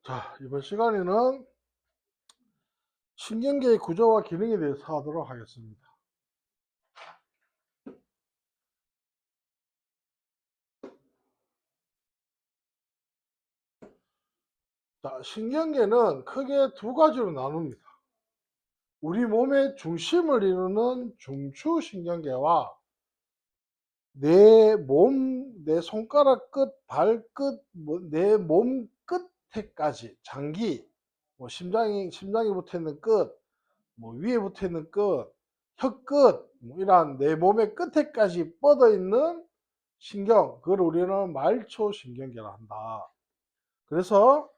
자, 이번 시간에는 신경계의 구조와 기능에 대해서 하도록 하겠습니다. 자, 신경계는 크게 두 가지로 나눕니다. 우리 몸의 중심을 이루는 중추신경계와 내 손가락 끝, 발끝, 내 몸 끝에까지 장기, 심장이 붙어 있는 끝, 위에 붙어 있는 끝, 혀끝, 이런 내 몸의 끝에까지 뻗어 있는 신경, 그걸 우리는 말초신경계라 한다. 그래서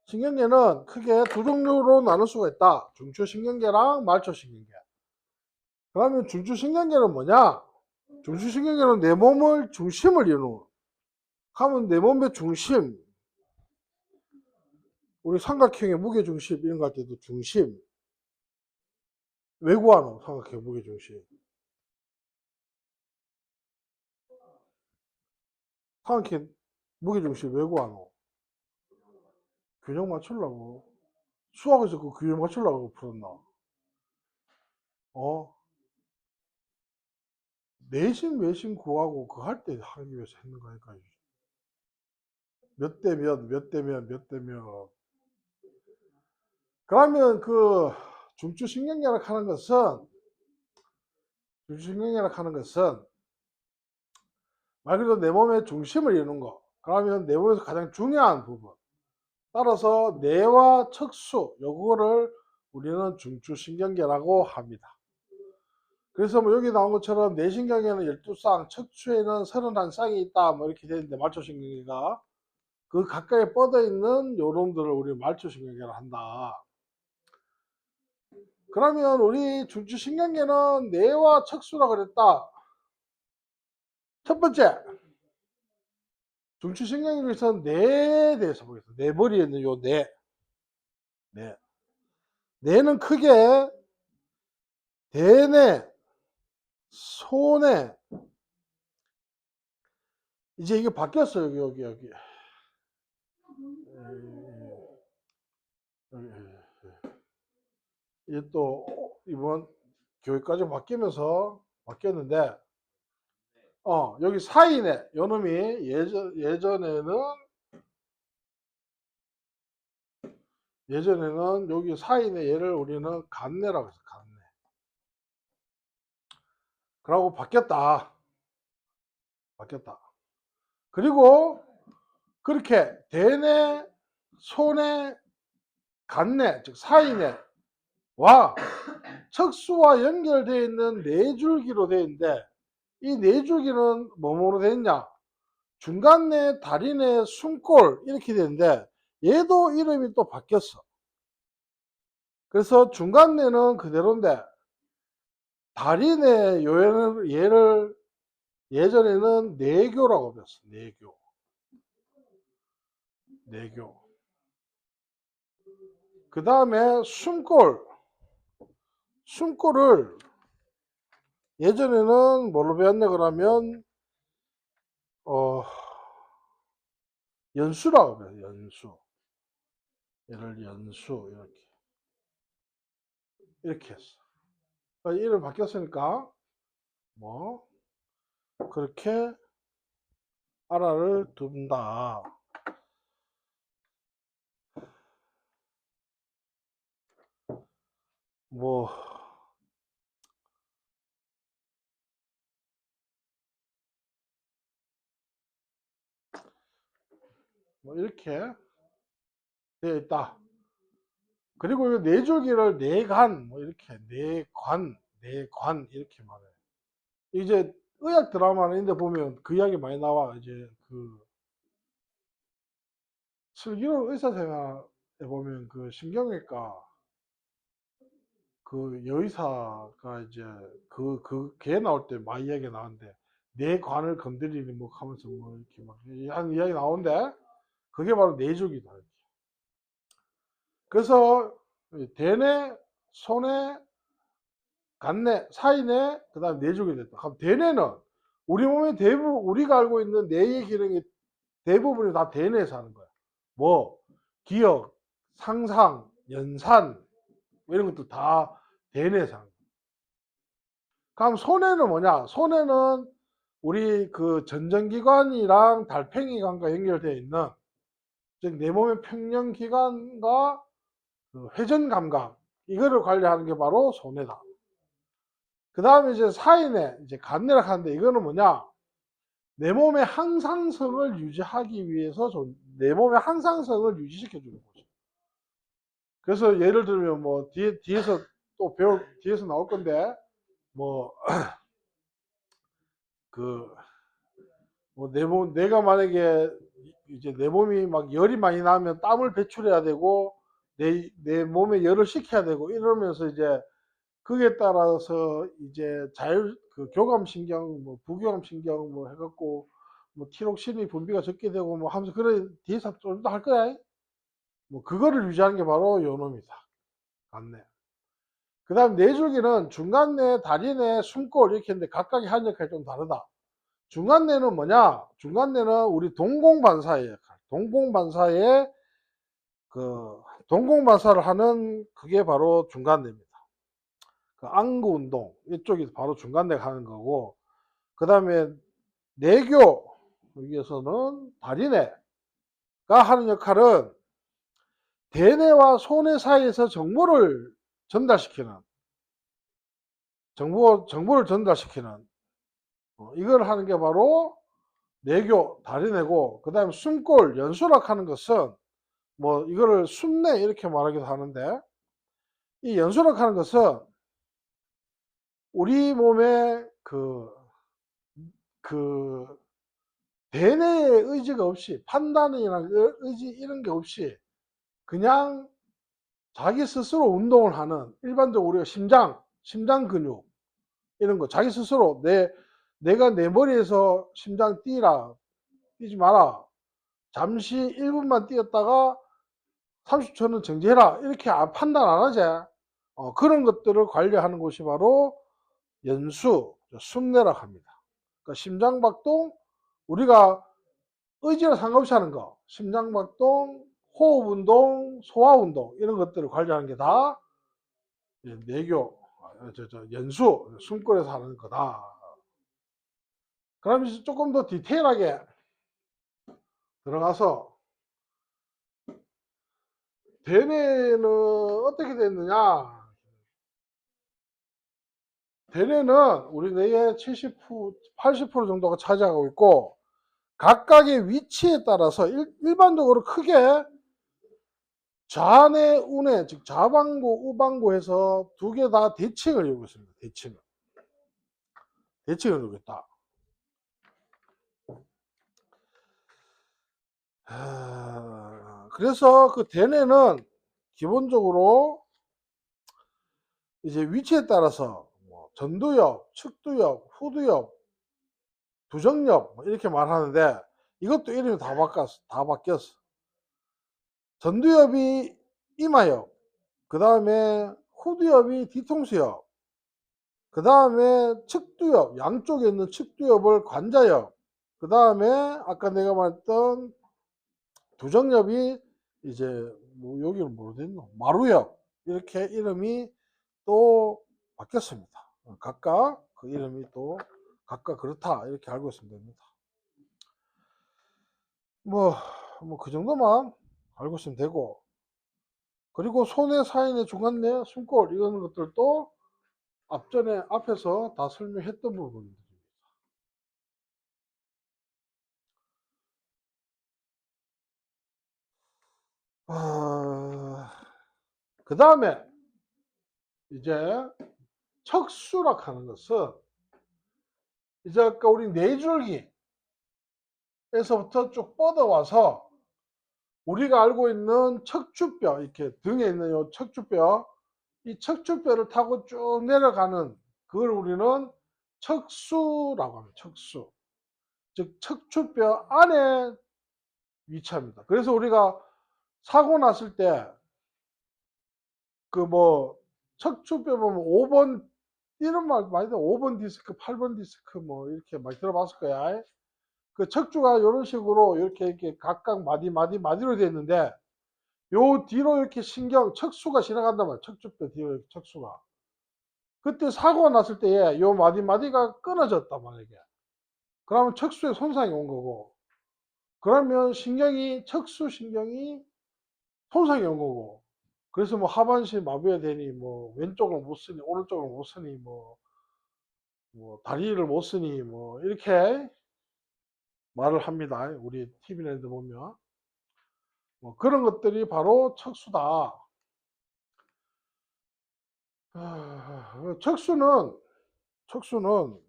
신경계는 크게 두 종류로 나눌 수가 있다. 중추신경계랑 말초신경계. 그러면 중추신경계는 뭐냐? 중추신경계는 내 몸을 중심을 이루는, 하면 내 몸의 중심, 우리 삼각형의 무게중심 이런 거 할 때도 중심, 왜 구하노? 삼각형 무게중심. 삼각형 무게중심 왜 구하노? 균형 맞추려고. 수학에서 그 균형 맞추려고 풀었나? 내신 외신 구하고 그거 할 때 하기 위해서 했는 거니까. 몇 대면 몇 대면 몇 대면. 그러면 그 중추신경계라 하는 것은 말 그대로 내 몸의 중심을 이루는 거. 그러면 내 몸에서 가장 중요한 부분. 따라서 뇌와 척수 요거를 우리는 중추신경계라고 합니다. 그래서 뭐 여기 나온 것처럼 뇌신경에는 12쌍, 척추에는 31쌍이 있다 뭐 이렇게 되는데 말초신경계가 그 가까이 뻗어 있는 요놈들을 우리 말초신경계라 한다. 그러면 우리 중추신경계는 뇌와 척수라 그랬다. 첫 번째, 중추신경에 대해서 뇌에 대해서 보겠습니다. 뇌 머리에 있는 요 뇌. 뇌는 크게 대뇌, 소뇌. 이제 이게 바뀌었어요. 여기. 이게 또 이번 교육까지 바뀌면서 바뀌었는데, 여기 사이네, 요놈이 예전에는 여기 사이네 얘를 우리는 간내라고 해서 간내. 그러고 바뀌었다. 그리고 그렇게 대뇌, 소뇌, 간뇌, 즉 사이뇌와 척수와 연결되어 있는 뇌줄기로 되어 있는데, 이 뇌줄기는 뭐뭐로 되어 있냐? 중간뇌, 다리뇌, 숨골 이렇게 되는데 얘도 이름이 또 바뀌었어. 그래서 중간뇌는 그대로인데 다리뇌 얘를 예전에는 뇌교라고 불렀어. 뇌교. 그 다음에 숨골을 예전에는 뭘로 배웠냐 그러면 연수라고 그래요. 연수. 얘를 연수 이렇게 했어. 이름 바뀌었으니까 뭐 그렇게 알아를 둔다. 뭐 이렇게 되어 있다. 그리고 이 뇌줄기를 뇌관 이렇게 뇌관 이렇게 말해. 이제 의학 드라마는 데 보면 그 이야기 많이 나와. 이제 그 슬기로운 의사생활에 보면 그 신경외과 그 여의사가 이제 걔 나올 때 막 이야기 나오는데 뇌관을 건드리니 뭐 하면서 뭐 이렇게 막 한 이야기 나오는데 그게 바로 뇌줄기다. 그래서 대뇌, 소뇌, 간뇌, 사이뇌, 그 다음 뇌줄기 됐다. 그럼 대뇌는 우리 몸의 대부분, 우리가 알고 있는 뇌의 기능이 대부분이 다 대뇌에서 하는 거야. 뭐 기억, 상상, 연산 뭐 이런 것도 다 대뇌상. 그럼 손해는 뭐냐? 손해는 우리 그 전정기관이랑 달팽이관과 연결되어 있는, 즉 내 몸의 평형기관과 그 회전감각, 이거를 관리하는 게 바로 손해다. 그 다음에 이제 사인의 이제 간내라 하는데, 이거는 뭐냐? 내 몸의 항상성을 유지하기 위해서 내 몸의 항상성을 유지시켜 주는 거죠. 그래서 예를 들면 뭐 뒤에서 또 뒤에서 나올 건데, 뭐 그 뭐 내가 만약에 이제 내 몸이 막 열이 많이 나면 땀을 배출해야 되고, 내 몸에 열을 식혀야 되고 이러면서, 이제 그에 따라서 이제 그 교감신경, 뭐 부교감신경 뭐 해갖고 뭐 티록신이 분비가 적게 되고 뭐 하면서, 그래 뒤에서 좀 더 할 거야. 뭐 그거를 유지하는 게 바로 요놈이다. 간내. 그 다음 뇌줄기는 중간내, 다리내, 숨골 이렇게 했는데, 각각의 한 역할이 좀 다르다. 중간내는 뭐냐? 중간내는 우리 동공반사의 역할. 동공반사를 하는 그게 바로 중간내입니다. 그 안구 운동 이쪽이 바로 중간내가 하는 거고, 그 다음에 내교 여기에서는 다리내가 하는 역할은 대뇌와 소뇌 사이에서 정보를 전달시키는 이걸 하는 게 바로 내교 다리내고, 그 다음에 숨골 연수락 하는 것은 뭐 이거를 숨내 이렇게 말하기도 하는데, 이 연수락 하는 것은 우리 몸에 그 대뇌의 의지가 없이, 판단이나 의지 이런 게 없이 그냥 자기 스스로 운동을 하는, 일반적으로 우리가 심장 근육 이런 거 자기 스스로 내가 내 머리에서 심장 뛰지 마라, 잠시 1분만 뛰었다가 30초는 정지해라, 이렇게 판단 안 하지. 그런 것들을 관리하는 곳이 바로 숨내라 합니다. 그러니까 심장박동, 우리가 의지와 상관없이 하는 거, 심장박동, 호흡운동, 소화운동 이런 것들을 관리하는 게 다 내교, 숨골에서 하는 거다. 그럼 이제 조금 더 디테일하게 들어가서, 대뇌는 어떻게 됐느냐? 대뇌는 우리 뇌의 70%, 80% 정도가 차지하고 있고, 각각의 위치에 따라서 일반적으로 크게 좌뇌, 우뇌, 즉 좌방구, 우방구 해서 두 개 다 대칭을 이루고 있습니다. 대칭을 이루고 있다. 그래서 그 대뇌는 기본적으로 이제 위치에 따라서 뭐 전두엽, 측두엽, 후두엽, 두정엽 뭐 이렇게 말하는데, 이것도 이름이 다 바뀌었어. 전두엽이 이마엽, 그 다음에 후두엽이 뒤통수엽, 그 다음에 측두엽, 양쪽에 있는 측두엽을 관자엽, 그 다음에 아까 내가 말했던 두정엽이 이제 뭐 여기는 뭐로 됐노? 마루엽, 이렇게 이름이 또 바뀌었습니다. 각각 그 이름이 또 각각 그렇다, 이렇게 알고 있으면 됩니다. 뭐 그 정도만 알고 있으면 되고, 그리고 손의 사인의 중간내, 숨골 이런 것들도 앞에서 다 설명했던 부분입니다. 그 다음에 이제 척수락 하는 것은, 이제 아까 우리 뇌줄기에서부터 쭉 뻗어와서 우리가 알고 있는 척추뼈, 이렇게 등에 있는 요 척추뼈, 이 척추뼈를 타고 쭉 내려가는, 그걸 우리는 척수라고 합니다. 척수. 즉 척추뼈 안에 위치합니다. 그래서 우리가 사고 났을 때 그 뭐 척추뼈 보면 5번 이런 말 많이 들어. 5번 디스크, 8번 디스크 뭐 이렇게 많이 들어봤을 거야. 그 척추가 이런 식으로 이렇게 각각 마디로 되어 있는데, 요 뒤로 이렇게 척수가 지나간단 말이야. 척추뼈 뒤로 이렇게 척수가. 그때 사고가 났을 때에 요 마디마디가 끊어졌단 말이야, 이게. 그러면 척수에 손상이 온 거고, 그러면 척수 신경이 손상이 온 거고, 그래서 뭐 하반신 마비가 되니, 뭐 왼쪽을 못 쓰니, 오른쪽을 못 쓰니, 뭐 다리를 못 쓰니, 뭐 이렇게 말을 합니다. 우리 TV나 데 보면. 뭐 그런 것들이 바로 척수다. 척수는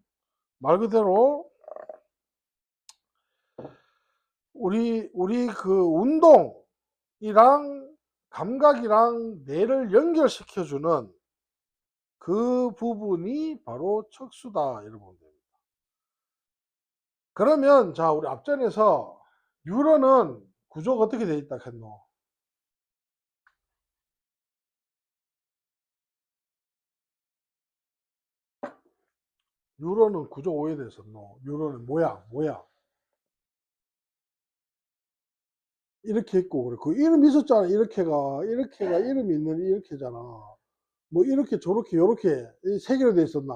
말 그대로 우리 그 운동이랑 감각이랑 뇌를 연결시켜주는 그 부분이 바로 척수다. 이렇게 보면 됩니다. 그러면 자, 우리 앞전에서 뉴런은 구조가 어떻게 되어 있다 했노? 뉴런은 구조 오해됐었노. 뉴런은 모양 이렇게 있고, 그래. 그 이름 있었잖아. 이렇게가 이름이 있는 이렇게잖아. 뭐 이렇게 저렇게 요렇게 세 개로 돼 있었나?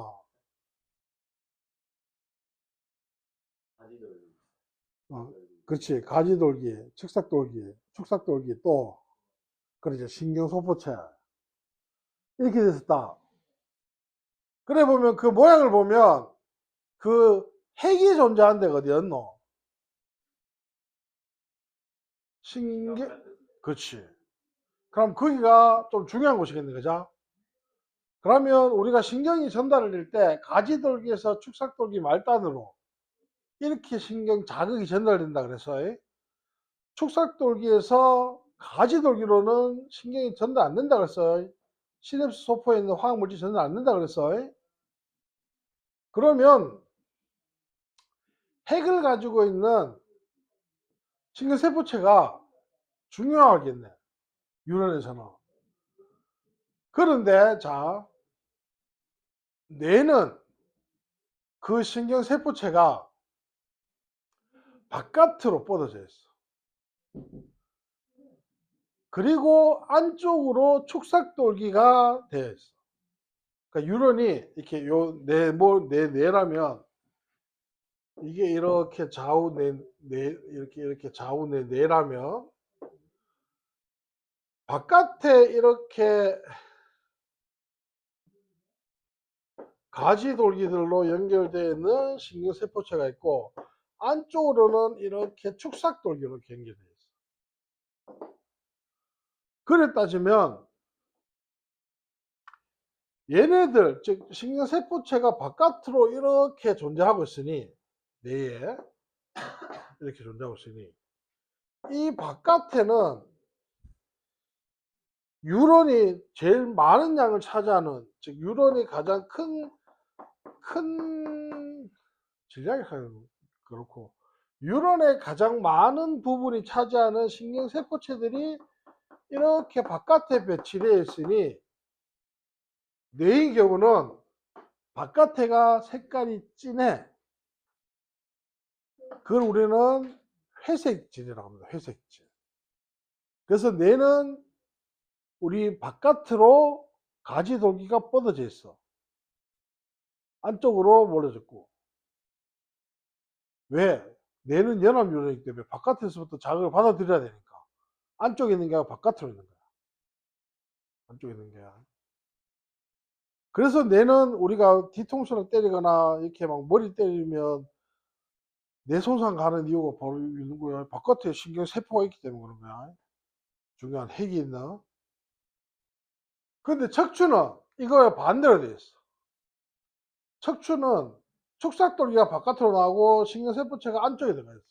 어, 그렇지. 가지돌기, 축삭돌기 또 그러죠. 신경소포체 이렇게 됐었다. 그래 보면 그 모양을 보면 그 핵이 존재한 데가 어디였노? 신경, 그렇지. 그럼 거기가 좀 중요한 곳이겠네, 그죠? 그러면 우리가 신경이 전달을 될 때 가지돌기에서 축삭돌기 말단으로 이렇게 신경 자극이 전달된다 그래서 축삭돌기에서 가지돌기로는 신경이 전달 안 된다 그랬어. 시냅스 소포에 있는 화학물질 전달 안 된다 그랬어. 그러면 핵을 가지고 있는 신경세포체가 중요하겠네. 유런에서는. 그런데 자, 뇌는 그 신경세포체가 바깥으로 뻗어져 있어. 그리고 안쪽으로 축삭돌기가 되어 있어. 그러니까 유런이 이렇게 뇌라면 이게 이렇게 이렇게 좌우 뇌라면 바깥에 이렇게 가지돌기들로 연결되어 있는 신경세포체가 있고 안쪽으로는 이렇게 축삭돌기로 연결되어 있어. 그래 따지면 얘네들 즉 신경세포체가 바깥으로 이렇게 존재하고 있으니 뇌에 이렇게 존재하고 있으니 이 바깥에는 유런이 제일 많은 양을 차지하는 즉 유런이 가장 큰 질량이 그렇고 유런의 가장 많은 부분이 차지하는 신경세포체들이 이렇게 바깥에 배치되어 있으니 뇌의 경우는 바깥에가 색깔이 진해. 그걸 우리는 회색질이라고 합니다. 회색질. 그래서 뇌는 우리 바깥으로 가지돌기가 뻗어져 있어. 안쪽으로 몰려졌고. 왜? 뇌는 연합유전이기 때문에 바깥에서부터 자극을 받아들여야 되니까. 안쪽에 있는 게 아니라 바깥으로 있는 거야. 안쪽에 있는 게. 그래서 뇌는 우리가 뒤통수를 때리거나 이렇게 막 머리 때리면 뇌 손상 가는 이유가 바로 있는 거야. 바깥에 신경세포가 있기 때문에 그런 거야. 중요한 핵이 있나? 근데 척추는 이거에 반대로 돼 있어. 척추는 축삭돌기가 바깥으로 나오고 신경세포체가 안쪽에 들어가 있어.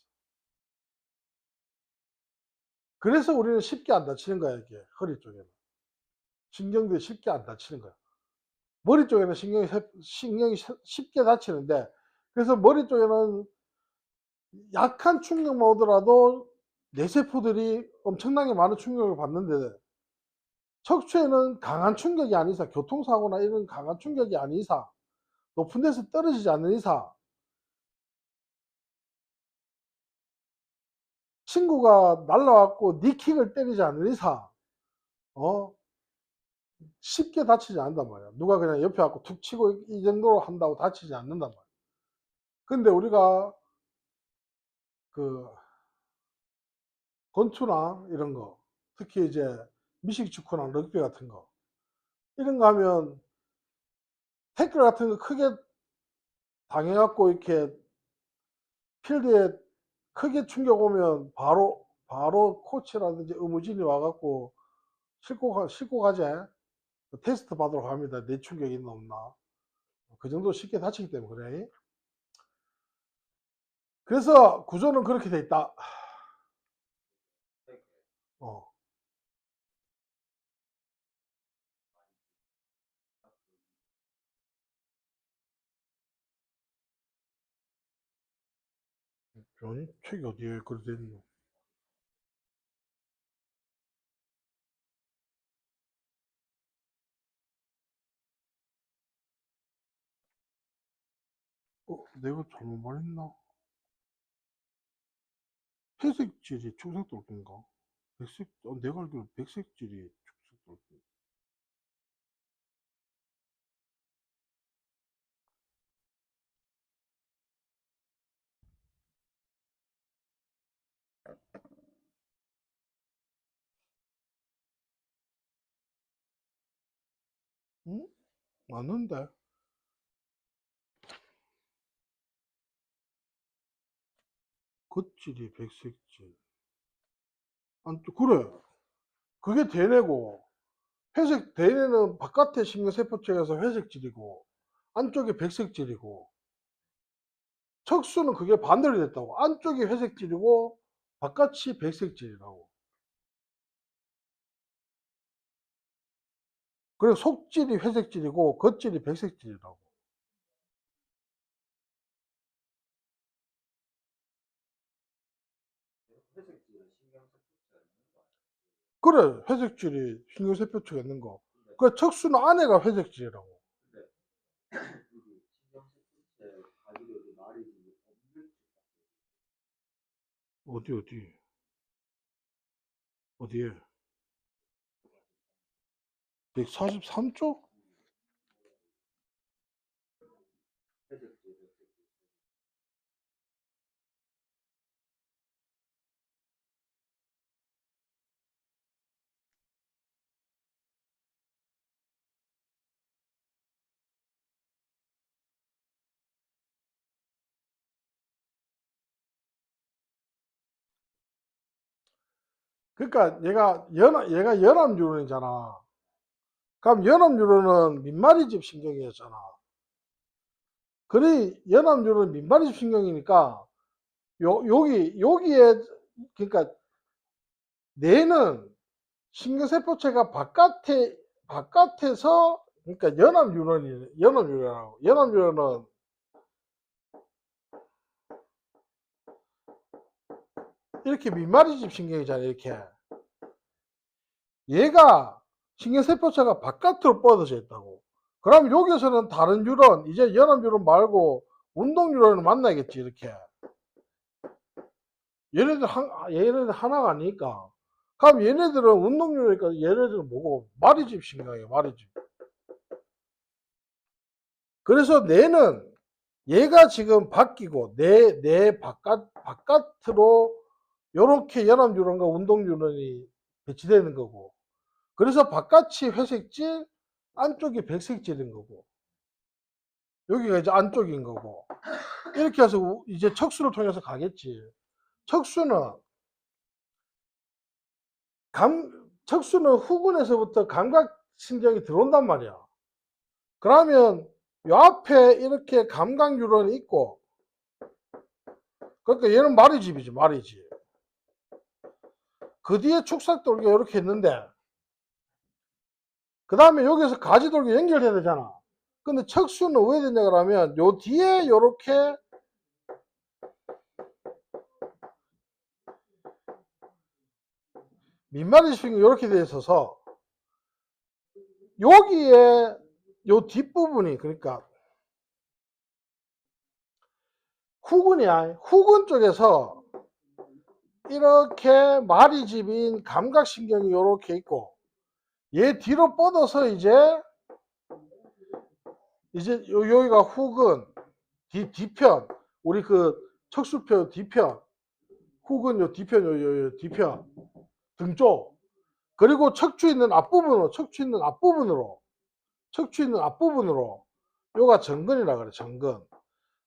그래서 우리는 쉽게 안 다치는 거야, 이게. 허리 쪽에는. 신경들이 쉽게 안 다치는 거야. 머리 쪽에는 신경이 쉽게 다치는데, 그래서 머리 쪽에는 약한 충격만 오더라도 뇌세포들이 엄청나게 많은 충격을 받는데, 척추에는 강한 충격이 아닌 이상, 교통사고나 이런 강한 충격이 아닌 이상, 높은 데서 떨어지지 않는 이상, 친구가 날라왔고 니킥을 때리지 않는 이상 쉽게 다치지 않는단 말이야. 누가 그냥 옆에 갖고 툭 치고 이 정도로 한다고 다치지 않는단 말이야. 근데 우리가 그 권투나 이런 거, 특히 이제 미식축구나 럭비 같은 거, 이런 거 하면 태클 같은 거 크게 당해갖고 이렇게 필드에 크게 충격 오면 바로 코치라든지 의무진이 와갖고 싣고 가재. 테스트 받으러 갑니다. 내 충격이 있나 없나. 그 정도 쉽게 다치기 때문에 그래. 그래서 구조는 그렇게 돼 있다. 어. 아니, 책이 어디에 그렇게 돼 있노? 내가 잘못 말했나? 회색질이 축색돌인가? 내가 알기로 백색질이 축색돌. 응? 맞는데? 겉질이 백색질. 그래. 그게 대뇌고, 대뇌는 바깥에 신경세포체에서 회색질이고, 안쪽이 백색질이고, 척수는 그게 반대로 됐다고. 안쪽이 회색질이고, 바깥이 백색질이라고. 그래, 속질이 회색질이고, 겉질이 백색질이라고. 그래, 회색질이 신경세포체가 있는 거. 그 척수는 안에가 회색질이라고. 어디? 어디에? 143쪽? 그러니까 얘가 연합뉴런이잖아. 그럼 연합뉴런은 민마리집 신경이었잖아. 그래, 연합뉴런은 민마리집 신경이니까 여기에 그러니까 뇌는 신경세포체가 바깥에서 그러니까 연합뉴런이라고. 연합뉴런은 이렇게 민마리집 신경이잖아. 이렇게 얘가 신경세포체가 바깥으로 뻗어져 있다고. 그럼 여기서는 다른 뉴런, 이제 연합뉴런 말고 운동뉴런을 만나겠지. 이렇게 얘네들 하나가 아니니까. 그럼 얘네들은 운동뉴런이니까 얘네들은 뭐고? 마리집 신경이에요. 마리집. 그래서 뇌는 얘가 지금 바뀌고 뇌 바깥으로 요렇게 연합뉴런과 운동뉴런이 배치되는 거고, 그래서 바깥이 회색질, 안쪽이 백색질인 거고, 여기가 이제 안쪽인 거고, 이렇게 해서 이제 척수를 통해서 가겠지. 척수는 척수는 후근에서부터 감각신경이 들어온단 말이야. 그러면 요 앞에 이렇게 감각뉴런이 있고, 그러니까 얘는 마리집이지, 마리집. 그 뒤에 축삭돌기가 이렇게 있는데, 그 다음에 여기서 가지돌기 연결해야 되잖아. 근데 척수는 왜 되냐 그러면 요 뒤에 요렇게 민마리집이 이렇게 돼 있어서 여기에 요 뒷부분이, 그러니까 후근 쪽에서 이렇게 마리집인 감각신경이 이렇게 있고, 얘 뒤로 뻗어서 이제 여기가 후근 뒤편, 우리 그 척수표 뒤편, 후근 요 뒤편, 요 뒤편 등 쪽, 그리고 척추 있는 앞부분으로 요가 정근이라 그래. 정근.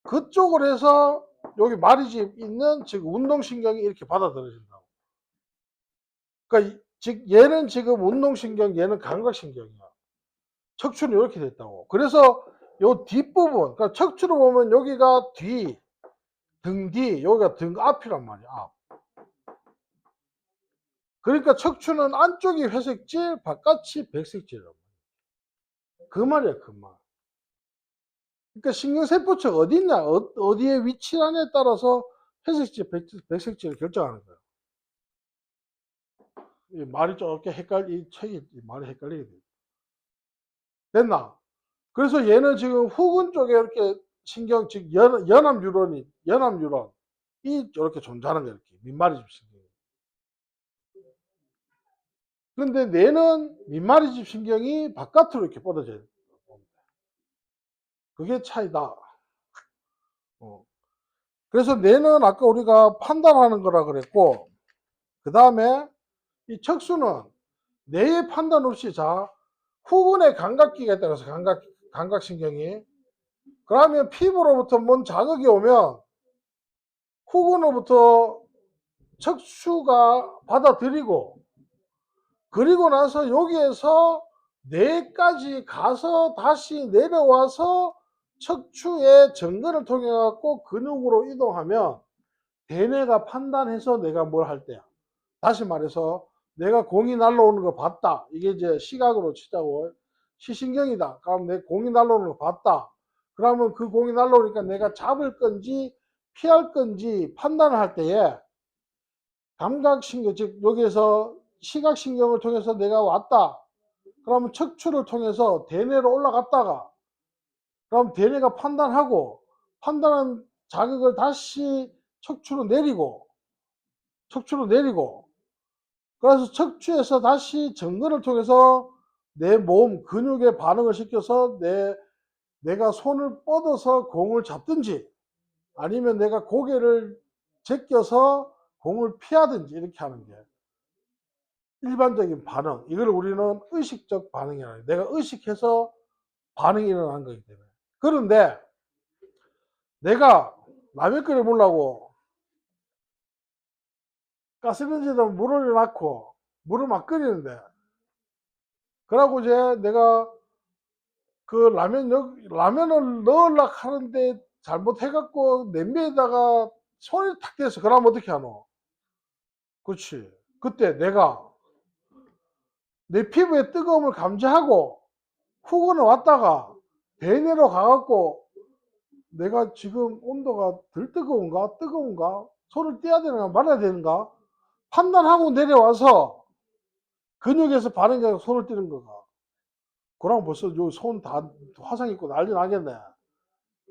그쪽으로 해서 여기 마리집 있는 지금 운동신경이 이렇게 받아들여진다고. 그러니까 즉 얘는 지금 운동신경, 얘는 감각신경이야. 척추는 이렇게 됐다고. 그래서 요 뒷부분, 그러니까 척추로 보면 여기가 뒤, 등 뒤, 여기가 등 앞이란 말이야. 앞. 그러니까 척추는 안쪽이 회색질, 바깥이 백색질이란 말이야. 그 말이야, 그 말. 그러니까 신경세포체가 어디 있냐, 어디에 위치하냐에 따라서 회색질, 백색질을 결정하는 거야. 이 말이 좀 이 책이 말이 헷갈리게 돼. 됐나? 그래서 얘는 지금 후근 쪽에 이렇게 신경, 즉 연합 뉴런이 이렇게 존재하는 거야. 이렇게 민마리집 신경이. 그런데 뇌는 민마리집 신경이 바깥으로 이렇게 뻗어져야 돼. 그게 차이다. 그래서 뇌는 아까 우리가 판단하는 거라 그랬고, 그 다음에 이 척수는 뇌의 판단 없이 후근의 감각기가 있다고 해서 감각신경이. 그러면 피부로부터 뭔 자극이 오면 후근으로부터 척추가 받아들이고, 그리고 나서 여기에서 뇌까지 가서 다시 내려와서 척추의 정근을 통해 갖고 근육으로 이동하면 대뇌가 판단해서 내가 뭘 할 때야. 다시 말해서 내가 공이 날라오는 거 봤다. 이게 이제 시각으로 치자고 시신경이다. 그럼 내 공이 날라오는 거 봤다. 그러면 그 공이 날라오니까 내가 잡을 건지 피할 건지 판단을 할 때에 감각신경, 즉 여기에서 시각신경을 통해서 내가 왔다. 그러면 척추를 통해서 대뇌로 올라갔다가, 그럼 대뇌가 판단한 자극을 다시 척추로 내리고, 그래서 척추에서 다시 정근을 통해서 내 몸 근육에 반응을 시켜서 내가 손을 뻗어서 공을 잡든지, 아니면 내가 고개를 제껴서 공을 피하든지 이렇게 하는 게 일반적인 반응. 이걸 우리는 의식적 반응이라 해요. 내가 의식해서 반응이 일어난 거기 때문에. 그런데 내가 라면 끓여 먹으려고 가스레인지에다 물을 넣고 물을 막 끓이는데, 그러고 이제 내가 그 라면을 넣으려고 하는데 잘못해갖고 냄비에다가 손이 탁 대서, 그러면 어떻게 하노? 그렇지. 그때 내가 내 피부의 뜨거움을 감지하고 후근을 왔다가 대뇌로 가갖고 내가 지금 온도가 덜 뜨거운가 손을 떼야 되는가 말아야 되는가 판단하고 내려와서 근육에서 반응이 아니라 손을 떼는 거가. 그럼 벌써 손 다 화상 입고 난리 나겠네.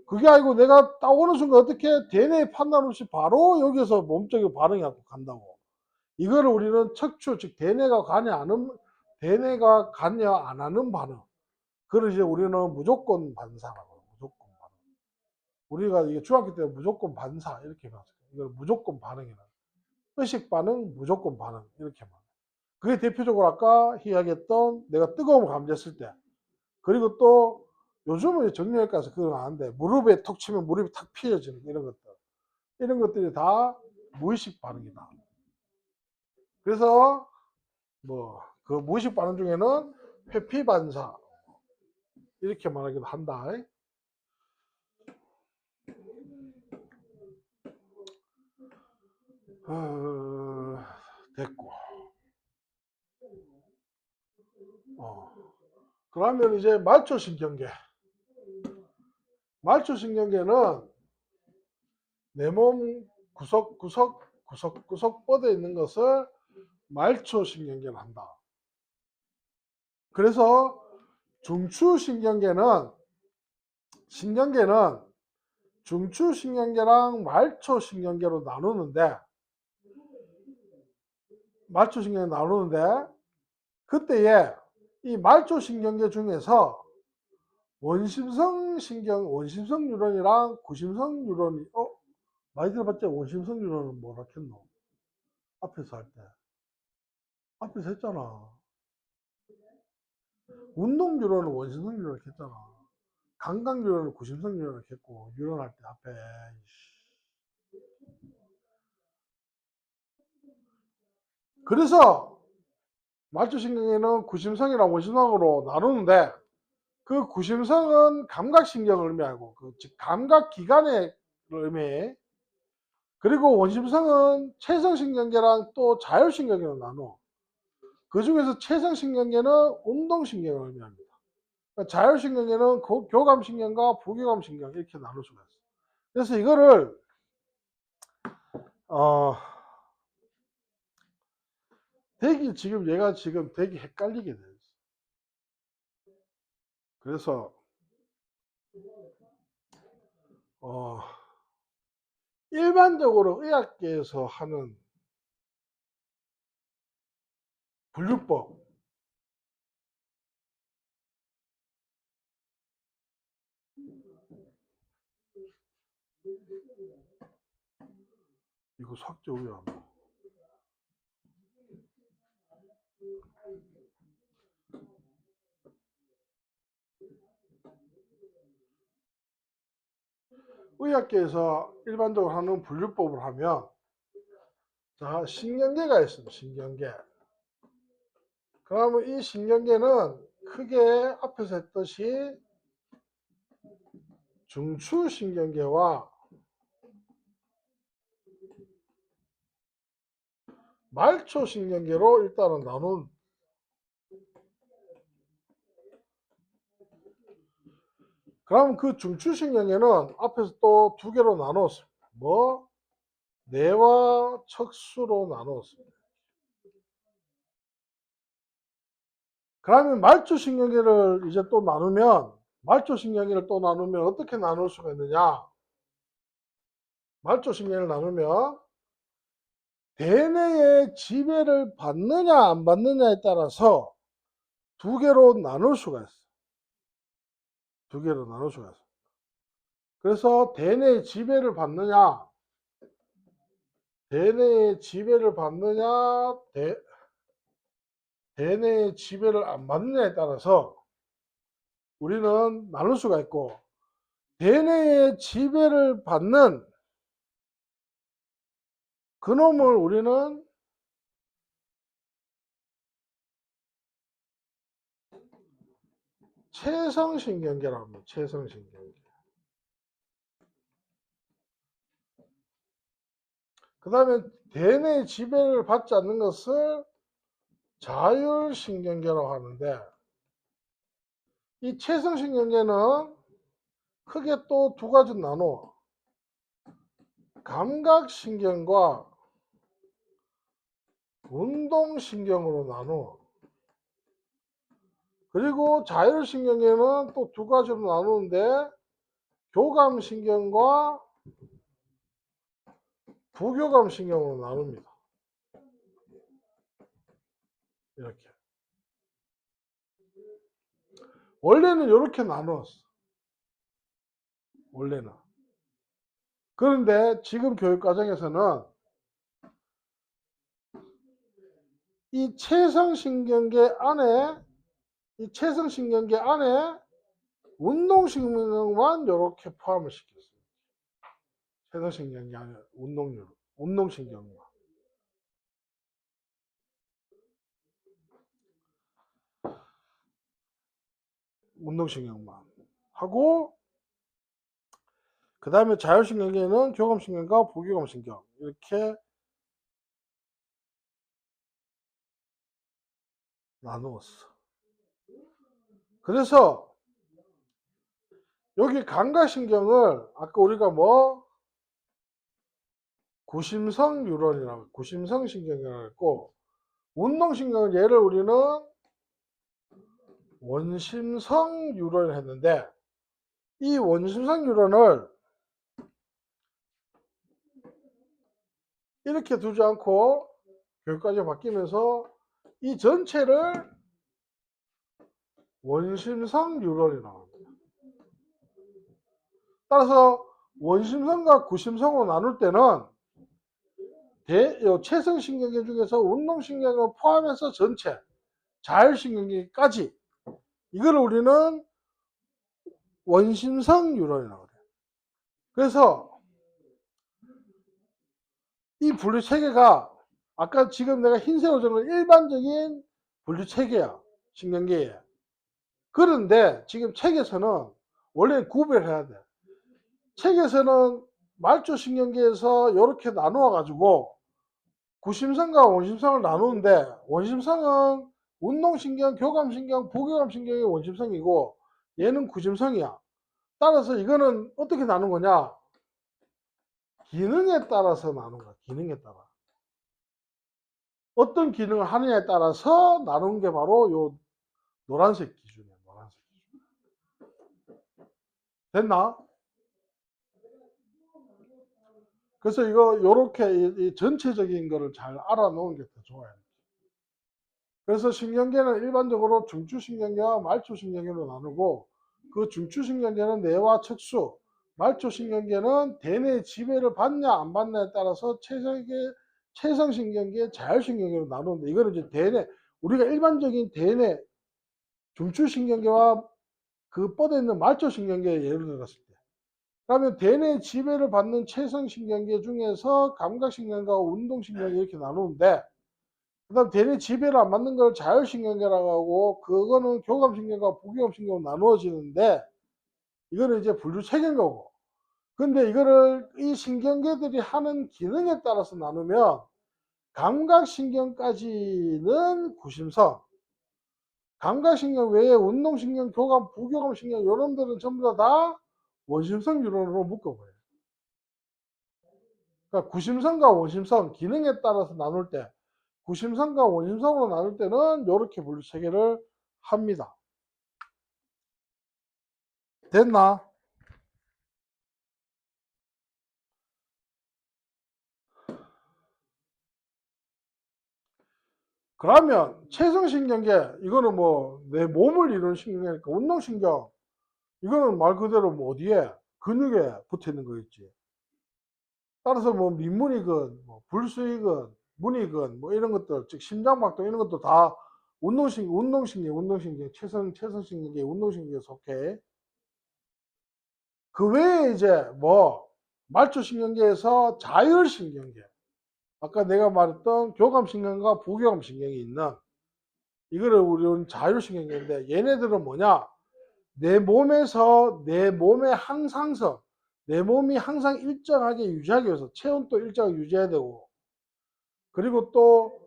그게 아니고 내가 딱 오는 순간 어떻게 대뇌의 판단 없이 바로 여기서 몸쪽에 반응이 간다고. 이거를 우리는 척추, 즉 대뇌가 가냐 안 하는 반응. 그걸 이제 우리는 무조건 반사라고. 무조건 반응. 우리가 이게 중학교 때 무조건 반사 이렇게 봤어요. 이걸 무조건 반응이라. 의식 반응, 무조건 반응 이렇게 말. 그게 대표적으로 아까 이야기했던 내가 뜨거움을 감지했을 때, 그리고 또 요즘은 정형외과에서 그건 아는데 무릎에 톡 치면 무릎이 탁 피어지는 이런 것들이 다 무의식 반응이다. 그래서 뭐 그 무의식 반응 중에는 회피 반사 이렇게 말하기도 한다. 됐고. 그러면 이제 말초신경계는 내 몸 구석구석 뻗어 있는 것을 말초신경계를 한다. 그래서 중추신경계는 중추신경계랑 말초신경계로 나누는데, 말초신경을 나누는데 그때에 이 말초신경계 중에서 원심성 뉴런이랑 구심성 뉴런이 많이 들어봤죠? 원심성 뉴런은 뭐라 했노? 앞에서 할 때. 앞에서 했잖아. 운동 뉴런은 원심성 뉴런을 했잖아. 감각 뉴런은 구심성 뉴런을 했고, 뉴런 할 때 앞에. 그래서 말초신경에는 구심성이랑 원심성으로 나누는데 그 구심성은 감각신경을 의미하고 즉 감각기관을 의미해. 그리고 원심성은 체성신경계랑 또 자율신경계로 나눠. 그 중에서 체성신경계는 운동신경을 의미합니다. 그러니까 자율신경계는 교감신경과 부교감신경 이렇게 나눌 수가 있어요. 그래서 이거를 지금 얘가 지금 되게 헷갈리게 돼요. 그래서 일반적으로 의학계에서 하는 분류법, 이거 삭제 왜안 돼? 의학계에서 일반적으로 하는 분류법을 하면, 자, 신경계가 있습니다. 신경계. 그러면 이 신경계는 크게 앞에서 했듯이 중추신경계와 말초신경계로 일단은 나눈. 그럼 그 중추신경계는 앞에서 또 두 개로 나눴습니다. 뭐? 뇌와 척수로 나눴습니다. 그러면 말초신경계를 이제 또 나누면, 말초신경계를 또 나누면 어떻게 나눌 수가 있느냐? 말초신경을 나누면 대뇌의 지배를 받느냐 안 받느냐에 따라서 두 개로 나눌 수가 있어. 두 개로 나눌 수가 있어. 그래서 대뇌의 지배를 받느냐, 대뇌의 지배를 받느냐, 대뇌의 지배를 안 받느냐에 따라서 우리는 나눌 수가 있고, 대뇌의 지배를 받는 그놈을 우리는 체성신경계라고 합니다. 체성신경계. 그 다음에 대뇌의 지배를 받지 않는 것을 자율신경계라고 하는데, 이 체성신경계는 크게 또 두 가지 나눠. 감각신경과 운동신경으로 나눠. 그리고 자율신경계는 또 두 가지로 나누는데 교감신경과 부교감신경으로 나눕니다. 이렇게. 원래는 이렇게 나누었어. 원래는. 그런데 지금 교육과정에서는 이 체성신경계 안에 운동신경만 이렇게 포함을 시켰어요. 체성신경계 안에 운동신경만. 운동신경만 하고, 그 다음에 자율신경계는 교감신경과 부교감신경 이렇게 나누었어. 그래서 여기 감각신경을 아까 우리가 뭐 구심성 뉴런이라고, 구심성 신경이라고 했고, 운동신경을 얘를 우리는 원심성 뉴런을 했는데, 이 원심성 뉴런을 이렇게 두지 않고 교육까지 바뀌면서 이 전체를 원심성 뉴런이라고 합니다. 따라서 원심성과 구심성으로 나눌 때는 체성신경계 중에서 운동신경을 포함해서 전체 자율신경계까지 이걸 우리는 원심성 뉴런이라고 해요. 그래서 이 분류 체계가 아까 지금 내가 흰색으로 적은 일반적인 분류 체계야. 신경계에. 그런데 지금 책에서는 원래 구별해야 돼. 책에서는 말초신경계에서 이렇게 나누어 가지고 구심성과 원심성을 나누는데 원심성은 운동신경, 교감신경, 부교감신경이 원심성이고 얘는 구심성이야. 따라서 이거는 어떻게 나눈 거냐? 기능에 따라서 나눈 거야. 기능에 따라. 어떤 기능을 하느냐에 따라서 나눈 게 바로 요 노란색 기준이야. 노란색 기준. 됐나? 그래서 이거 요렇게 이 전체적인 거를 잘 알아놓은 게 더 좋아요. 그래서 신경계는 일반적으로 중추신경계와 말초신경계로 나누고 그 중추신경계는 뇌와 척수, 말초신경계는 대뇌 지배를 받냐 안 받냐에 따라서 체성신경계, 자율신경계로 나누는데 이거는 이제 대뇌 우리가 일반적인 대뇌 중추신경계와 그 뻗어 있는 말초신경계 예를 들었을 때 그러면 대뇌 지배를 받는 체성신경계 중에서 감각신경과 운동신경계 이렇게 나누는데 그 다음 대뇌 지배를 안 받는 걸 자율신경계라고 하고 그거는 교감신경과 부교감신경으로 나누어지는데 이거는 이제 분류체계인 거고 근데 이거를 이 신경계들이 하는 기능에 따라서 나누면 감각신경까지는 구심성 감각신경 외에 운동신경, 교감, 부교감신경 이런들은 전부 다 원심성 유론으로 묶어버려요. 그러니까 구심성과 원심성 기능에 따라서 나눌 때 구심성과 원심성으로 나눌 때는 이렇게 분류 체계를 합니다. 됐나? 그러면 체성신경계 이거는 뭐 내 몸을 이루는 신경이니까 운동신경 이거는 말 그대로 뭐 어디에 근육에 붙어 있는 거겠지. 따라서 뭐 민문이건 뭐 불수이건 문이건 뭐 이런 것들 즉 심장박동 이런 것도 다 운동신경 체성신경계 운동신경에 속해. 그 외에 이제 뭐 말초신경계에서 자율신경계 아까 내가 말했던 교감신경과 부교감신경이 있는 이거를 우리는 자율신경계인데 얘네들은 뭐냐 내 몸에서 내 몸의 항상성 내 몸이 항상 일정하게 유지하기 위해서 체온도 일정하게 유지해야 되고 그리고 또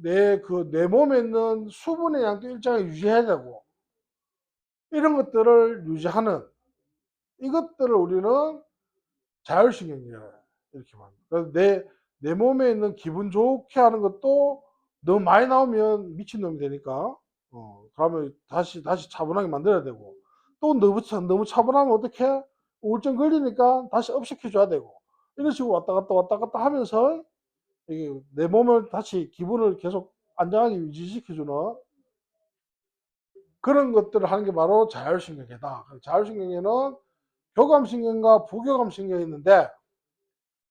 내 몸에 있는 수분의 양도 일정하게 유지해야 되고 이런 것들을 유지하는 이것들을 우리는 자율신경계라 이렇게 말합니다. 그래서 내 몸에 있는 기분 좋게 하는 것도 너무 많이 나오면 미친놈이 되니까 그러면 다시 차분하게 만들어야 되고 또 너무 차분하면 어떻게 우울증 걸리니까 다시 업시켜 줘야 되고 이런 식으로 왔다 갔다 하면서 이게 내 몸을 다시 기분을 계속 안정하게 유지시켜 주는 그런 것들을 하는 게 바로 자율신경계다. 자율신경계는 교감신경과 부교감신경이 있는데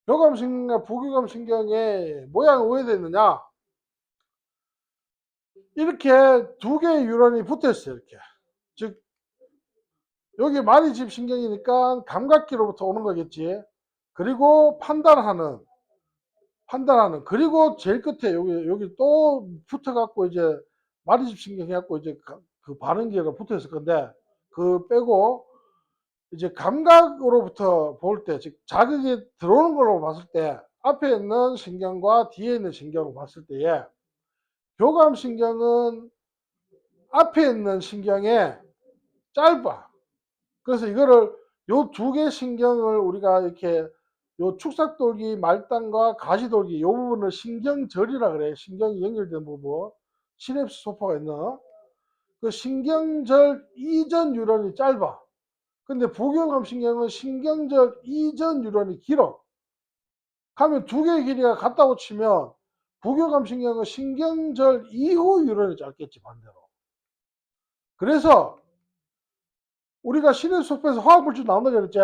교감신경과 부교감신경의 모양이 왜 됐느냐 이렇게 두 개의 뉴런이 붙어 있어요. 이렇게 즉 여기 마리집 신경이니까 감각기로부터 오는 거겠지. 그리고 판단하는 그리고 제일 끝에 여기 또 붙어 갖고 이제 마리집 신경 해갖고 이제 그 반응기가 붙어 있을 건데 그 빼고 이제 감각으로부터 볼 때 즉 자극이 들어오는 걸로 봤을 때 앞에 있는 신경과 뒤에 있는 신경을 봤을 때에 교감신경은 앞에 있는 신경에 짧아. 그래서 이거를 요 두 개 신경을 우리가 이렇게 요 축삭돌기, 말단과 가시돌기 요 부분을 신경절이라 그래. 신경이 연결된 부분. 시냅스 소파가 있는 그 신경절 이전 뉴런이 짧아. 근데 부교감 신경은 신경절 이전 뉴런이 길어. 하면 두 개의 길이가 같다고 치면 부교감 신경은 신경절 이후 유런이 짧겠지, 반대로. 그래서 우리가 신의수업에서 화학물질 나온다 그랬지.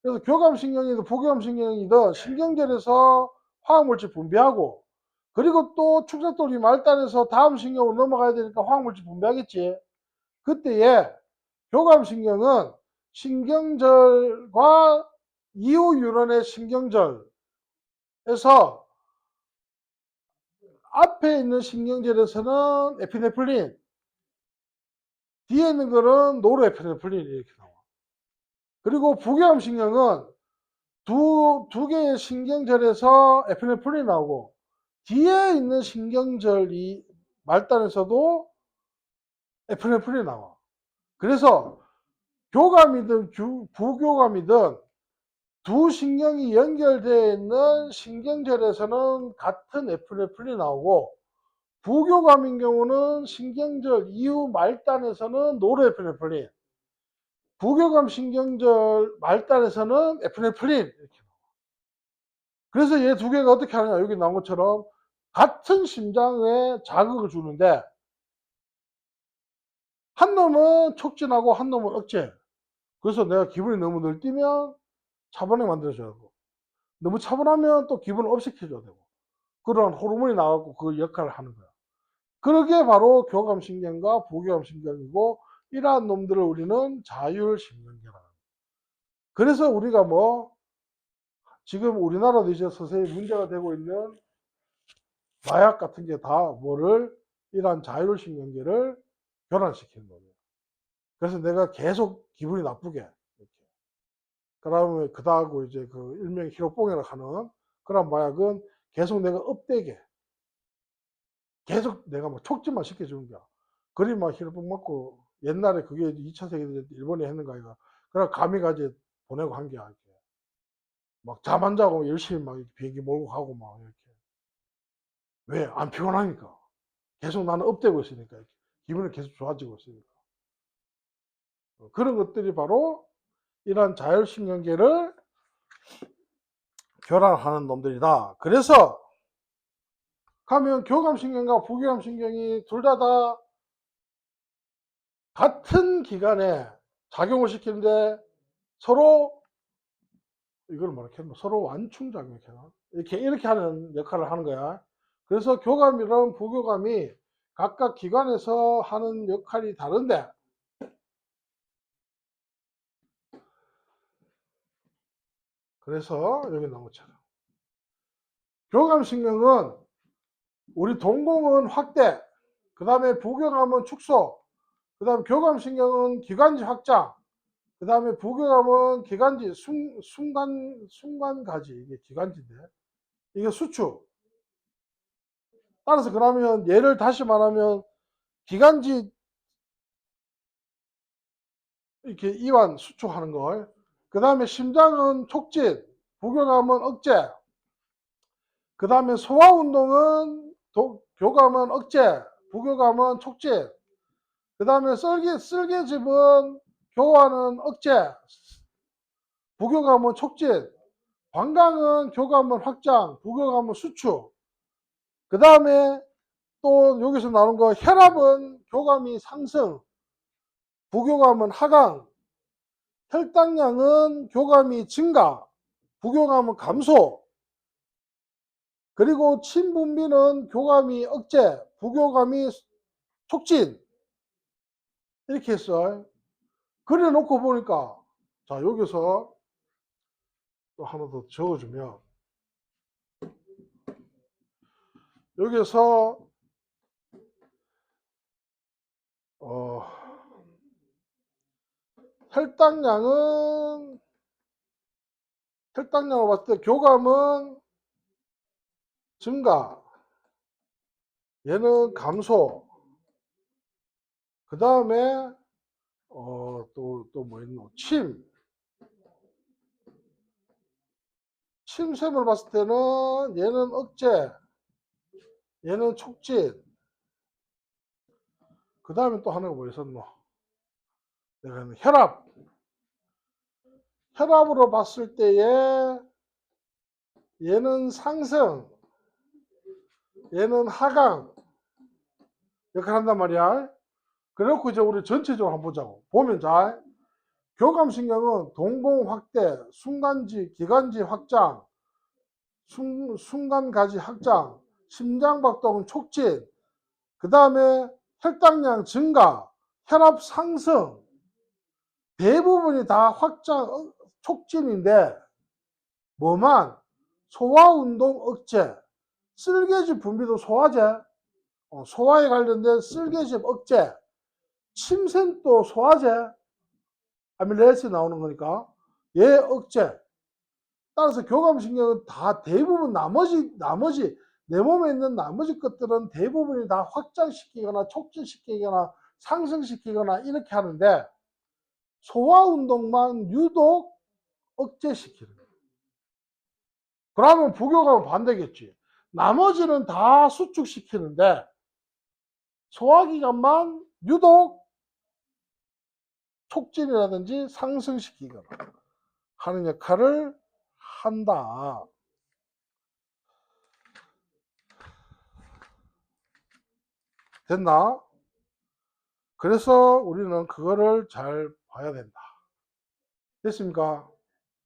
그래서 교감신경이든 부교감신경이든 신경절에서 화학물질 분비하고, 그리고 또 축삭돌이 말단에서 다음 신경으로 넘어가야 되니까 화학물질 분비하겠지. 그때에 교감신경은 신경절과 이후 유런의 신경절에서 앞에 있는 신경절에서는 에피네프린, 뒤에 있는 거는 노르에피네프린 이렇게 나와. 그리고 부교감신경은 두 개의 신경절에서 에피네프린이 나오고, 뒤에 있는 신경절이 말단에서도 에피네프린이 나와. 그래서 교감이든 부교감이든 두 신경이 연결되어 있는 신경절에서는 같은 에피네프린이 나오고, 부교감인 경우는 신경절 이후 말단에서는 노르에피네프린, 부교감 신경절 말단에서는 에피네프린 이렇게. 그래서 얘 두 개가 어떻게 하느냐, 여기 나온 것처럼 같은 심장에 자극을 주는데 한 놈은 촉진하고 한 놈은 억제. 그래서 내가 기분이 너무 늘뛰면 차분하게 만들어줘야 하고, 너무 차분하면 또 기분을 업시켜줘야 되고, 그런 호르몬이 나가고 그 역할을 하는 거야. 그러게 바로 교감신경과 부교감신경이고, 이러한 놈들을 우리는 자율신경계라. 그래서 우리가 뭐 지금 우리나라도 이제 서서히 문제가 되고 있는 마약 같은 게 다 뭐를, 이러한 자율신경계를 교란시키는 거예요. 그래서 내가 계속 기분이 나쁘게 이렇게. 그다음에 그다하고 이제 그 일명 히로뽕이라고 하는 그런 마약은 계속 내가 업되게, 계속 내가 막 촉진만 시켜주는 거야. 그리 막 히로뽕 먹고, 옛날에 그게 2차 세계대전 때 일본이 했는 거 아이가. 그래 가미가제 보내고 한 게야. 이렇게. 막 잠 안 자고 열심히 막 비행기 몰고 가고 막 이렇게. 왜? 안 피곤하니까. 계속 나는 업되고 있으니까. 이렇게. 기분이 계속 좋아지고 있으니까. 그런 것들이 바로 이러한 자율신경계를 교란하는 놈들이다. 그래서 가면 교감신경과 부교감신경이 둘 다 같은 기간에 작용을 시키는데 서로, 이걸 뭐라 해야 되나, 서로 완충작용 이렇게 하는 역할을 하는 거야. 그래서 교감이랑 부교감이 각각 기관에서 하는 역할이 다른데, 그래서 여기 나온 것처럼 교감신경은 우리 동공은 확대, 그 다음에 부교감은 축소, 그 다음에 교감신경은 기관지 확장, 그 다음에 부교감은 기관지 순간가지, 이게 기관지인데 이게 수축. 따라서 그러면 얘를 다시 말하면 기관지 이렇게 이완 수축하는 걸. 그 다음에 심장은 촉진, 부교감은 억제. 그 다음에 소화운동은 교감은 억제, 부교감은 촉진. 그 다음에 쓸개즙은 교환은 억제, 부교감은 촉진. 관광은 교감은 확장, 부교감은 수축. 그 다음에 또 여기서 나오는 거 혈압은 교감이 상승, 부교감은 하강. 혈당량은 교감이 증가, 부교감은 감소. 그리고 침 분비는 교감이 억제, 부교감이 촉진. 이렇게 했어. 그래 놓고 보니까, 자 여기서 또 하나 더 적어주면, 여기서 어, 혈당량은, 혈당량을 봤을 때 교감은 증가, 얘는 감소. 그 다음에 또 뭐 있노? 침샘을 봤을 때는 얘는 억제, 얘는 촉진. 그 다음에 또 하나가 뭐 있었노? 내가 혈압으로 봤을 때에 얘는 상승, 얘는 하강 역할을 한단 말이야. 그래놓고 이제 우리 전체적으로 한번 보자고. 보면 자, 교감신경은 동공 확대, 순간지, 기관지 확장, 순간가지 확장, 심장박동 촉진, 그 다음에 혈당량 증가, 혈압 상승, 대부분이 다 확장, 촉진인데, 뭐만 소화운동 억제, 쓸개즙 분비도 소화제, 소화에 관련된 쓸개즙 억제, 침샘도 소화제, 아밀레이스 나오는 거니까 얘 억제. 따라서 교감신경은 다 대부분 나머지 내 몸에 있는 나머지 것들은 대부분이 다 확장시키거나 촉진시키거나 상승시키거나 이렇게 하는데 소화운동만 유독 억제시키는 거예요. 그러면 부교감은 반대겠지. 나머지는 다 수축시키는데 소화기관만 유독 촉진이라든지 상승시키거나 하는 역할을 한다. 됐나? 그래서 우리는 그거를 잘 봐야 된다. 됐습니까?